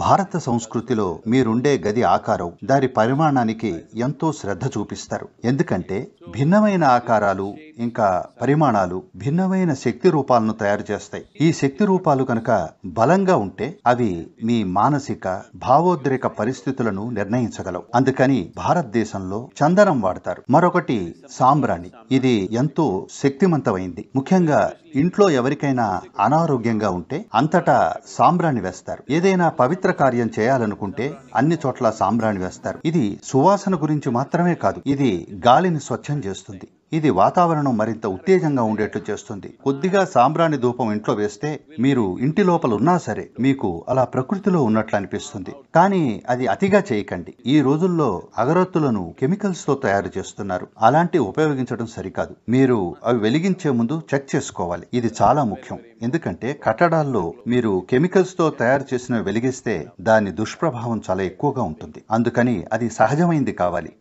భారత సంస్కృతిలో మీరుండే గది ఆకారం దాని పరిమాణానికి ఎంతో శ్రద్ధ చూపిస్తారు. ఎందుకంటే భిన్నమైన ఆకారాలు ఇంకా పరిమాణాలు భిన్నమైన శక్తి రూపాలను తయారు చేస్తాయి. ఈ శక్తి రూపాలు కనుక బలంగా ఉంటే అవి మీ మానసిక భావోద్రేక పరిస్థితులను నిర్ణయించగలవు. అందుకని భారతదేశంలో చందనం వాడతారు. మరొకటి సాంబ్రాణి. ఇది ఎంతో శక్తివంతమైంది. ముఖ్యంగా ఇంట్లో ఎవరికైనా అనారోగ్యంగా ఉంటే అంతటా సాంబ్రాణి వేస్తారు. ఏదైనా పవిత్ర కార్యం చేయాలనుకుంటే అన్ని చోట్ల సాంబ్రాణి వేస్తారు. ఇది సువాసన గురించి మాత్రమే కాదు, ఇది గాలిని స్వచ్ఛం చేస్తుంది. ఇది వాతావరణం మరింత ఉత్తేజంగా ఉండేట్లు చేస్తుంది. కొద్దిగా సాంబ్రాణి ధూపం ఇంట్లో వేస్తే మీరు ఇంటి లోపల ఉన్నా సరే మీకు అలా ప్రకృతిలో ఉన్నట్లు అనిపిస్తుంది. కానీ అది అతిగా చేయకండి. ఈ రోజుల్లో అగరొత్తులను కెమికల్స్ తో తయారు చేస్తున్నారు. అలాంటి ఉపయోగించడం సరికాదు. మీరు అవి వెలిగించే ముందు చెక్ చేసుకోవాలి. ఇది చాలా ముఖ్యం. ఎందుకంటే కట్టడాల్లో మీరు కెమికల్స్ తో తయారు చేసిన వెలిగిస్తే దాని దుష్ప్రభావం చాలా ఎక్కువగా ఉంటుంది. అందుకని అది సహజమైంది కావాలి.